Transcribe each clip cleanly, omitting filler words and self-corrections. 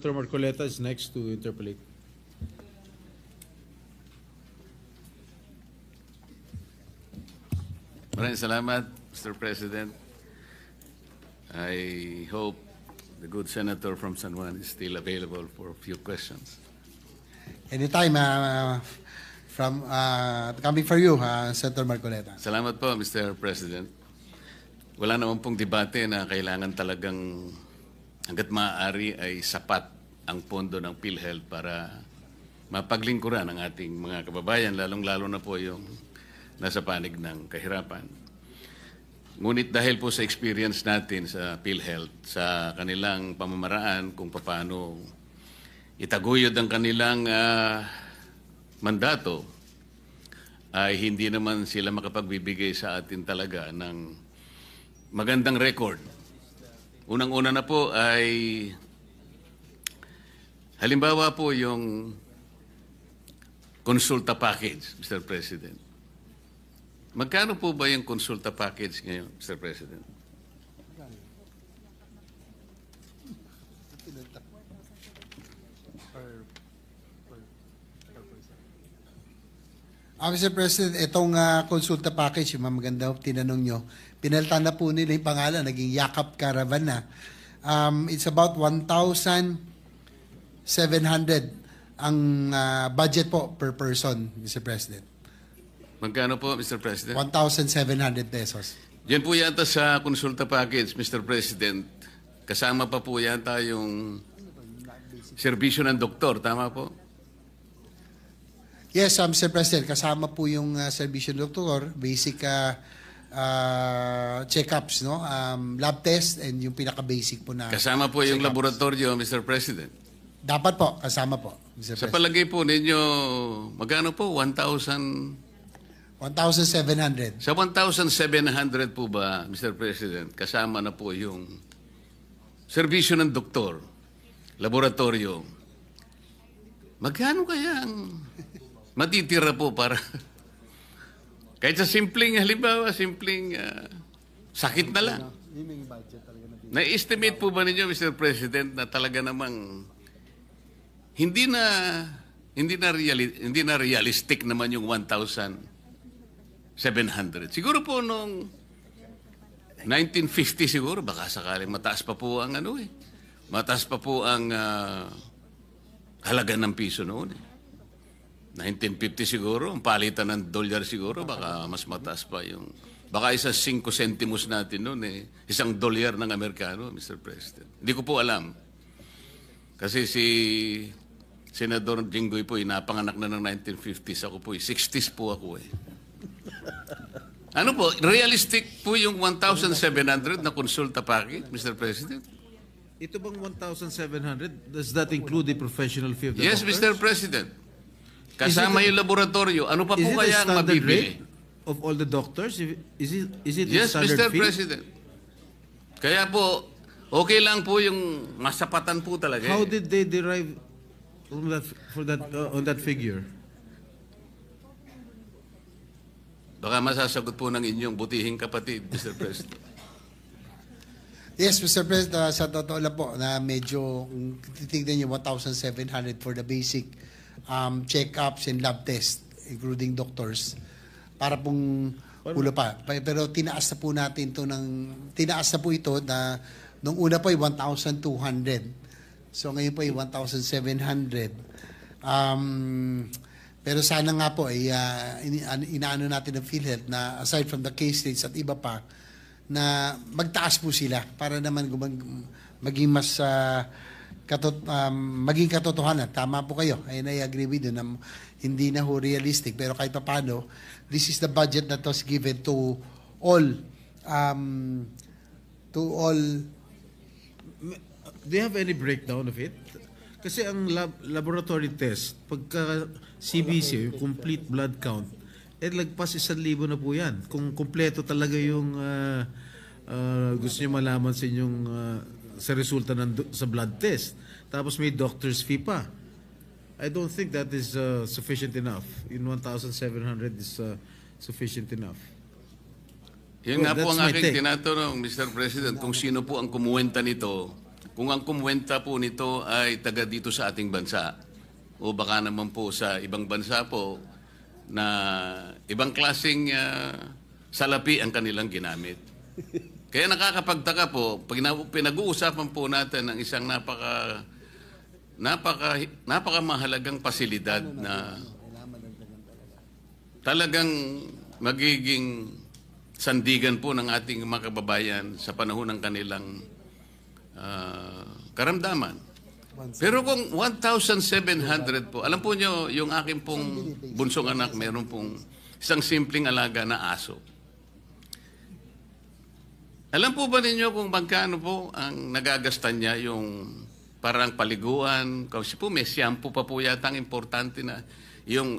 Senator Marcoleta is next to interpolate. Maraming salamat, Mr. President. I hope the good senator from San Juan is still available for a few questions. Anytime, coming for you, Senator Marcoleta. Salamat po, Mr. President. Wala naman pong debate na kailangan talagang hanggat maaari ay sapat ang pondo ng PhilHealth para mapaglingkuran ang ating mga kababayan, lalong-lalo na po yung nasa panig ng kahirapan. Ngunit dahil po sa experience natin sa PhilHealth, sa kanilang pamamaraan kung paano itaguyod ang kanilang mandato, ay hindi naman sila makapagbibigay sa atin talaga ng magandang record. Unang-una na po ay halimbawa po yung konsulta package, Mr. President. Magkano po ba yung konsulta package ngayon, Mr. President? Mr. President, itong konsulta package, yung maganda tinanong nyo, pinalitan na po nila yung pangalan, naging Yakap Caravan na. It's about 1,700 ang budget po per person, Mr. President. Magkano po, Mr. President? 1,700 pesos. Diyan po yata sa konsulta package, Mr. President, kasama pa po yata yung serbisyo ng doktor, tama po? Yes, Mr. President, kasama po yung serbisyo ng doktor, basic check-ups, no? Lab test, and yung pinaka-basic po na Kasama po yung laboratorio, Mr. President. Dapat po, kasama po, Mr. Sa President. palagay po ninyo, magkano po? 1,700. Sa 1,700 po ba, Mr. President, kasama na po yung serbisyo ng doktor, laboratorio. Magkano kaya ang matitira po para kahit sa simpleng, halimbawa, simpleng sakit na lang. Na-estimate po ba ninyo, Mr. President, na talaga namang hindi na realistic naman yung 1,700. Siguro po noong 1950 siguro, baka sakaling mataas pa po ang mataas pa po ang halaga ng piso noon. 1950 siguro, ang palitan ng dolyar siguro, baka mas mataas pa yung, baka isang 5 centimos natin noon isang dolyar ng Amerikano, Mr. President. Hindi ko po alam. Kasi si Senador Jinggoy po, napanganak na ng 1950s. Ako po, 60s po ako Ano po, realistic po yung 1,700 na konsulta package, Mr. President? Ito bang 1,700? Does that include the professional fee of the Yes, doctors? Mr. President. Kasama yung laboratorio. Ano pa po kaya ang mabibili? Of all the doctors? Is it Yes, standard Mr. fee? President. Kaya po, okay lang po yung masapatan po talaga. How did they derive on that figure? Baka masasagot po ng inyong butihing kapatid, Mr. President. Yes, Mr. President, sa totoo lang po na medyo, kung titignan nyo, 1,700 for the basic check-ups and lab test, including doctors, para pong ulo pa. Pero tinaas na po natin tinaas na po ito na, nung una po ay 1,200. So ngayon po ay 1,700. Pero sana nga po ay inaano natin ng PhilHealth na aside from the case rates at iba pa, na magtaas po sila para naman maging mas maging katotohanan. Tama po kayo. I agree with you na hindi na ho realistic. Pero kahit pa paano, this is the budget that was given to all. Do you have any breakdown of it? Kasi ang laboratory test, pagka CBC, yung complete blood count, lagpas 1,000 na po yan. Kung kumpleto talaga yung gusto nyo malaman sa inyong sa resulta sa blood test. Tapos may doctor's fee pa. I don't think that is sufficient enough. In 1,700 is sufficient enough. Yan nga po ang aking tinatanong, Mr. President, kung sino po ang kumuwenta nito kung ang kumuwenta po nito ay taga dito sa ating bansa o baka naman po sa ibang bansa po na ibang klaseng salapi ang kanilang ginamit. Kaya nakakapagtaka po, pag pinag-uusapan po natin ng isang napakamahalagang pasilidad na talagang magiging sandigan po ng ating mga kababayan sa panahon ng kanilang karamdaman. Pero kung 1,700 po, alam po nyo, yung aking pong bunsong anak, meron pong isang simpleng alaga na aso. Alam po ba ninyo kung magkano po ang nagagastan niya yung parang paliguan? Kasi po may shampoo pa po yata ang importante na yung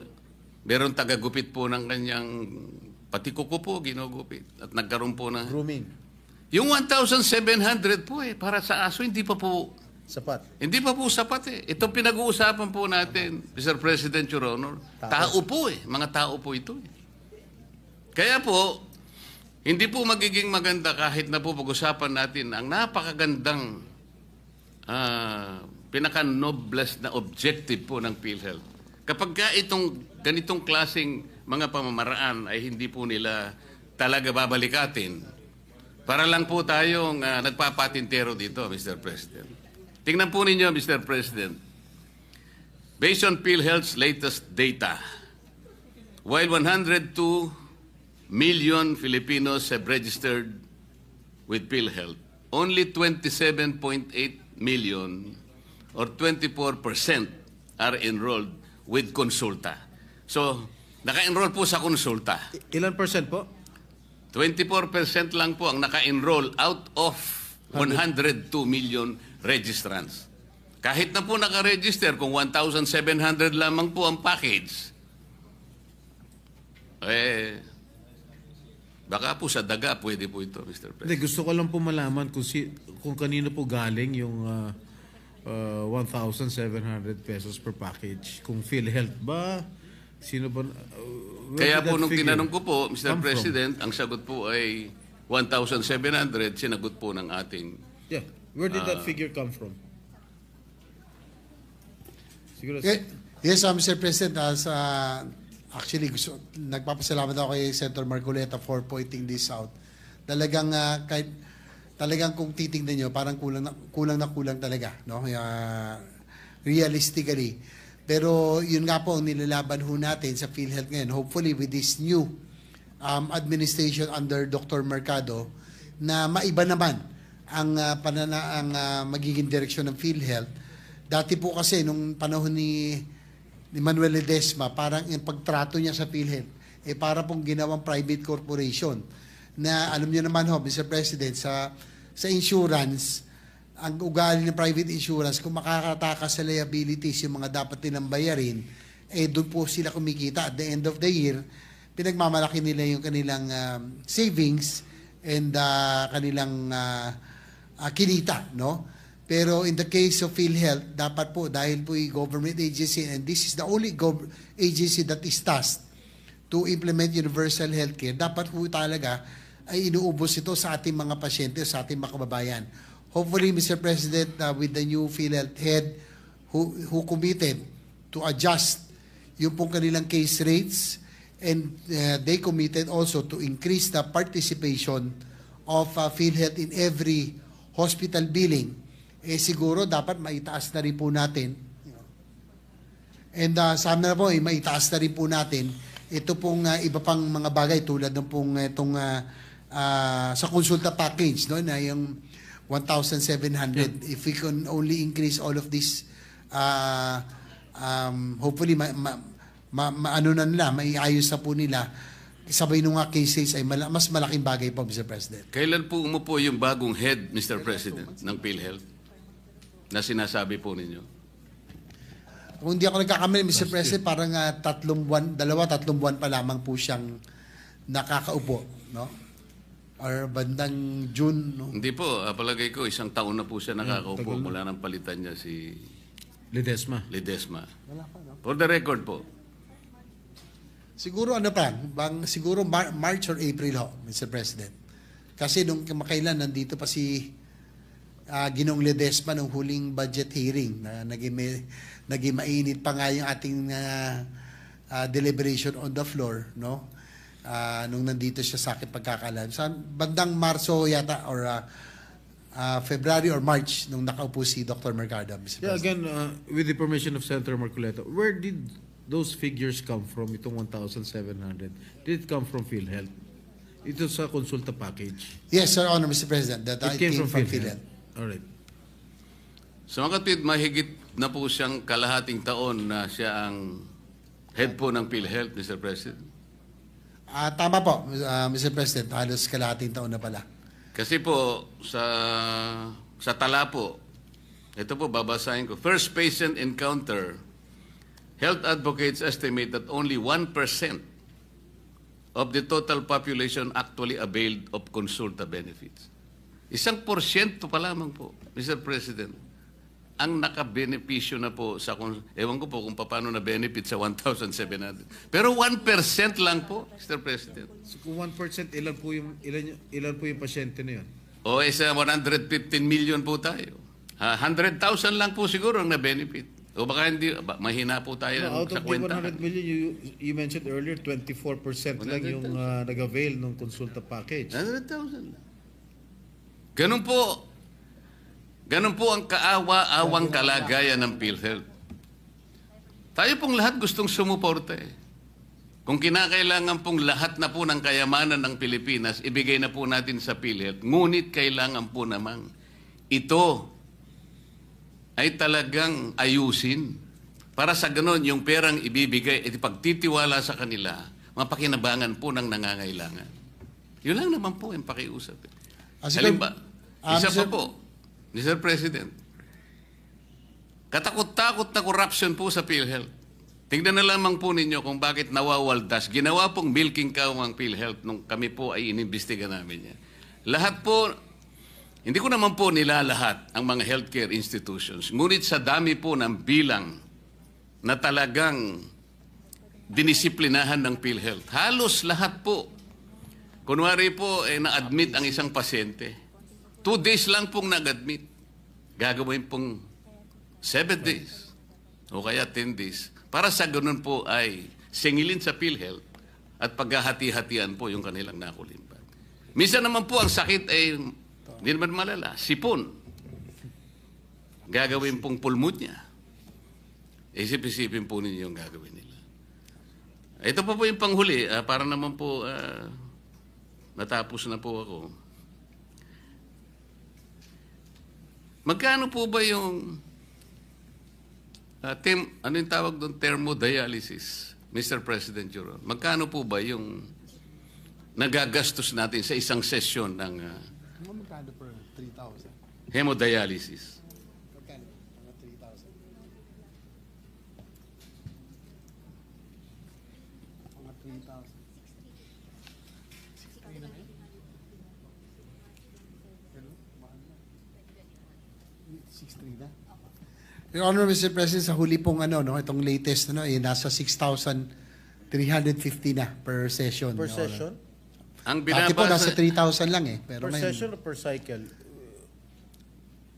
meron tagagupit po ng kanyang pati kuko po ginugupit at nagkaroon po ng Grooming. yung 1,700 po para sa aso hindi pa po Sapat. sapat Ito pinag-uusapan po natin, Mr. President, Your Honor. Tao po mga tao po ito Kaya po, hindi po magiging maganda kahit na po pag-usapan natin ang napakagandang pinaka-noblest na objective po ng PhilHealth. Kapag ka itong ganitong klaseng mga pamamaraan ay hindi po nila talaga babalikatin, para lang po tayong nagpapatintero dito, Mr. President. Tingnan po ninyo, Mr. President. Based on PhilHealth's latest data, while 102 million Filipinos have registered with PhilHealth, only 27.8 million or 24% are enrolled with Consulta. So, naka-enroll po sa Consulta. Ilan percent po? 24% lang po ang naka-enroll out of 102 million registrants. Kahit na po naka-register, kung 1,700 lamang po ang package, baka po sa daga pwede po ito, Mr. President. Hindi, gusto ko lang po malaman kung kanino po galing yung 1,700 pesos per package. Kung PhilHealth ba? Sino ba? Kaya po nung tinanong ko po, Mr. President, ang sagot po ay 1,700, sinagot po ng ating... Yeah. Where did that figure come from? Siguro... Yes, Mr. President, actually, nagpapasalamat ako kay Senator Marcoleta for pointing this out. Talagang kung titingnan nyo, parang kulang talaga, no? Realistically. Pero yun nga po ang nilalaban ho natin sa PhilHealth ngayon. Hopefully with this new administration under Dr. Mercado, na maiba naman ang magiging direksyon ng PhilHealth. Dati po kasi nung panahon ni Manuel Ledesma, parang yung pagtrato niya sa PhilHealth, para pong ginawang private corporation. Na alam niyo naman ho, Mr. President, sa insurance, ang ugali ng private insurance, kung makakatakas sa liabilities yung mga dapat nilang bayarin, doon po sila kumikita. At the end of the year, pinagmamalaki nila yung kanilang savings and kanilang kinita, no? Pero in the case of PhilHealth, dapat po, dahil po yung government agency, and this is the only agency that is tasked to implement universal healthcare, dapat po talaga ay inuubos ito sa ating mga pasyente, sa ating mga kababayan. Hopefully, Mr. President, with the new PhilHealth head who committed to adjust yung pong kanilang case rates, and they committed also to increase the participation of PhilHealth in every hospital billing, siguro dapat maitaas na rin po natin. And sana na po, maitaas na rin po natin ito pong iba pang mga bagay tulad ng pong itong sa konsulta package, no, na yung 1,700. If we can only increase all of this, hopefully ano na nila, maiayos na po nila. Sabay nung nga cases ay mas malaking bagay po, Mr. President. Kailan po umupo yung bagong head, Mr. President, ng PhilHealth na sinasabi po ninyo? Kung hindi ako nagkakamali, Mr. President, parang 3 buwan pa lamang po siyang nakakaupo, no? Or bandang June, no? Hindi po, palagay ko isang taon na po siya nakakaupo mula nang palitan niya si Ledesma. Wala pa, no? For the record po. Siguro siguro March or April ho, Mr. President. Kasi nung kamakailan nandito pa si Ginoong Ledesma nung huling budget hearing na naging mainit pa nga yung ating deliberation on the floor, no? Nung nandito siya sa akin pagkakalam. Sa bandang Marso yata or February or March nung nakaupo si Dr. Mercado, Mr. Yeah, President. again, with the permission of Senator Marcoleta, where did those figures come from, itong 1,700? Did it come from PhilHealth? Ito sa consulta package. Yes, Sir Honor, Mr. President, that It I came from PhilHealth. PhilHealth. All right. So mga kapatid, mahigit na po siyang kalahating taon na siya ang head po ng PhilHealth, Mr. President. Tama po, Mr. President, halos kalahating taon na pala. Kasi po, sa tala po, ito po babasahin ko. First patient encounter, health advocates estimate that only 1% of the total population actually availed of consulta benefits. 1% pa lamang po, Mr. President, ang nakabenepisyo na po sa, ewan ko po kung paano na benefit sa 1,700. Pero 1% lang po, Mr. President. So kung 1%, ilan po yung pasyente na yun? O isa 115 million po tayo. 100,000 lang po siguro ang na-benefit. O baka hindi, mahina po tayo No, out sa of the kwenta. 100 million, you mentioned earlier, 24% lang yung nag-avail ng consulta package. 100,000. Ganun po ang kaawa-awang kalagayan ng PhilHealth. Tayo pong lahat gustong sumuporta eh. Kung kinakailangan pong lahat na po ng kayamanan ng Pilipinas, ibigay na po natin sa PhilHealth. Ngunit kailangan po namang ito ay talagang ayusin para sa ganon yung perang ibibigay at ipagtitiwala sa kanila, mapakinabangan po ng nangangailangan. Yun lang naman po yung pakiusap. Isa pa po, Mr. President, katakot-takot na corruption po sa PhilHealth. Tingnan na lamang po ninyo kung bakit nawawaldas. Ginawa pong milking cow ang PhilHealth nung kami po ay inimbestiga namin yan. Lahat po, hindi ko naman po nilalahat ang mga healthcare institutions. Ngunit sa dami po ng bilang na talagang dinisiplinahan ng PhilHealth, halos lahat po. Kunwari po, na-admit ang isang pasyente. 2 days lang pong nag-admit. Gagawin pong 7 days o kaya 10 days. Para sa ganun po ay singilin sa PhilHealth at paghahati-hatian po yung kanilang nakulimbat. Minsan naman po ang sakit ay hindi naman malala. Sipon. Gagawin pong pulmonya. Isip-isipin po ninyo yung gagawin nila. Ito po yung panghuli. Para naman po natapos na po ako. Magkano po ba yung ano yung tawag doon? Thermodialysis, Mr. President Juro. Magkano po ba yung nagagastos natin sa isang sesyon ng Magkano per 3,000? hemodialysis? Magkano? Mga 3,000. Mga 3,000. 6,300 na? Your Honor, Mr. President, sa huli pong itong latest, nasa 6,350 na per session. Per Your Honor. session? Ang Dati po nasa binabasa, 3,000 lang eh. Pero Per ngayon, session o per cycle?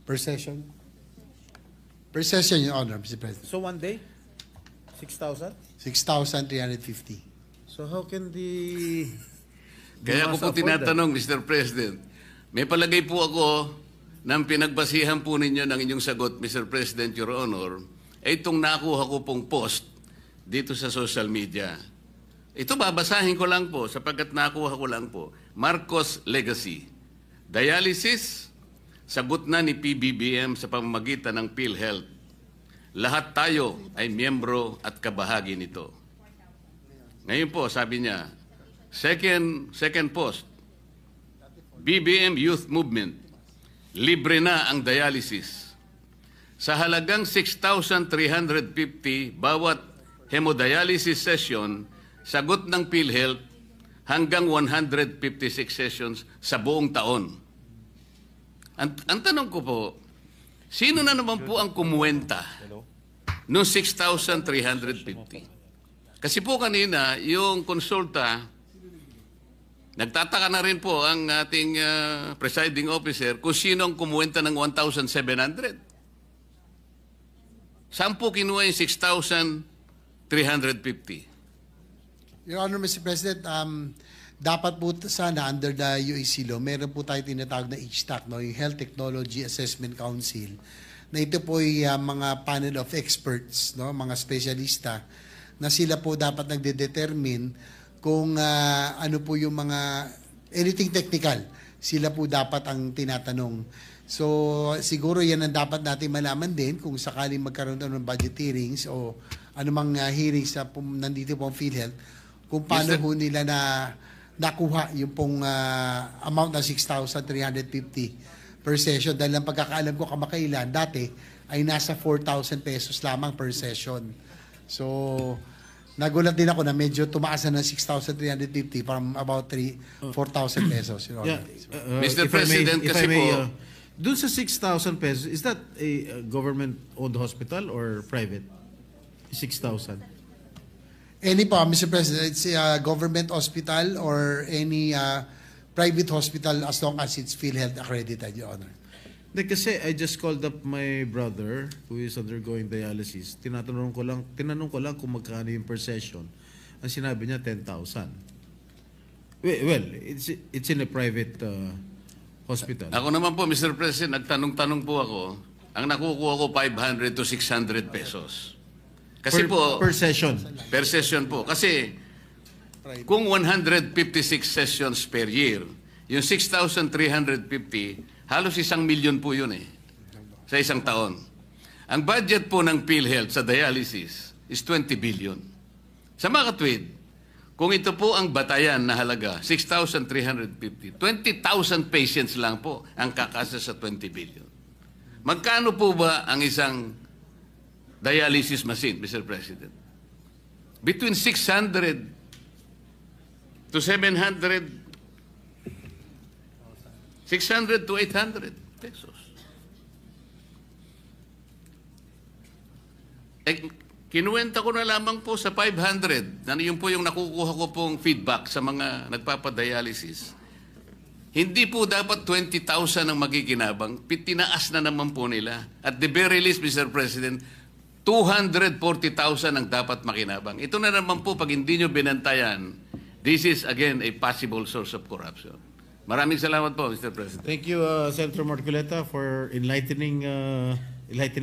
per session? Per session, Your Honor, Mr. President. So one day? 6,000? 6,350. So how can the... kaya ko po tinatanong, Mr. President, may palagay po ako ng pinagbasihan po ninyo ng inyong sagot, Mr. President, Your Honor, ay itong nakuha ko pong post dito sa social media. Ito babasahin ko lang po sapagkat nakuha ko lang po. Marcos Legacy. Dialysis, sagot na ni PBBM sa pamamagitan ng PhilHealth. Lahat tayo ay miyembro at kabahagi nito. Ngayon po, sabi niya, second post, BBM Youth Movement, libre na ang dialysis. Sa halagang 6,350 bawat hemodialysis session, sagot ng PhilHealth hanggang 156 sessions sa buong taon. Ang tanong ko po, sino na naman po ang kumuwenta noong 6,350? Kasi po kanina, yung konsulta, Nagtataka na rin po ang ating presiding officer kung sino ang kumuwenta ng 1,700. Saan po kinuha yung 6,350? Your Honor, Mr. President, dapat po sana under the UAC law, meron po tayo tinatawag na HTAC, no? Yung Health Technology Assessment Council, na ito po ay mga panel of experts, no? Mga spesyalista, na sila po dapat nagde-determine kung ano po yung mga, anything technical, sila po dapat ang tinatanong. So, siguro yan ang dapat natin malaman din kung sakaling magkaroon ng budget hearings o anumang hearings na nandito po ang PhilHealth, kung paano Yes, po nila nakuha yung pong amount na 6,350 per session. Dahil ang pagkakaalam ko kamakailan, dati ay nasa 4,000 pesos lamang per session. So, nagulat din ako na medyo tumaas na ng 6,350 from about 4,000 pesos. Your Honor. Mr. if I may- President, if kasi I may, po- dun sa 6,000 pesos, is that a government-owned hospital or private? 6,000. Any po, Mr. President, it's a government hospital or any private hospital as long as it's PhilHealth accredited, Your Honor. Hindi, kasi I just called up my brother who is undergoing dialysis. Tinanong ko lang kung magkano yung per session. Ang sinabi niya 10,000. Well, it's in a private hospital. Ako naman po, Mr. President, nagtanong-tanong po ako, ang nakukuha ko 500 to 600 pesos. Kasi per session. per session po. Kasi kung 156 sessions per year, yung 6,350, halos 1,000,000 po yun sa isang taon. Ang budget po ng PhilHealth sa dialysis is 20 billion. Sa mga katwid, kung ito po ang batayan na halaga, 6,350, 20,000 patients lang po ang kakasa sa 20 billion. Magkano po ba ang isang dialysis machine, Mr. President? Between 600 to 700, 600 to 800 pesos. Kinuwenta ko na lamang po sa 500. Yun po yung nakukuha ko pong feedback sa mga nagpapadialysis. Hindi po dapat 20,000 ang magiginabang. Tinaas na naman po nila. At the very least, Mr. President, 240,000 ang dapat makinabang. Ito na naman po, pag hindi nyo binantayan, this is again a possible source of corruption. Maraming salamat po, Mr. President. Thank you, Senator Marcoleta, for enlightening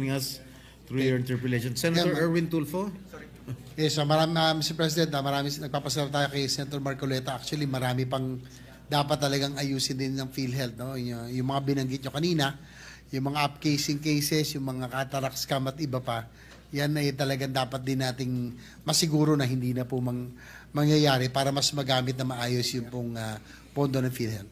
us through your interpellation. Senator Erwin Tulfo? Yes, Mr. President, marami nagpapasalamat tayo kay Senator Marcoleta. Actually, marami pang dapat talagang ayusin din ng PhilHealth, no? Yung mga binanggit nyo kanina, yung mga upcasing cases, yung mga cataract scam at iba pa, yan ay talagang dapat din nating masiguro na hindi na po mangyayari para mas magamit na maayos yung pong pondo ng PhilHealth.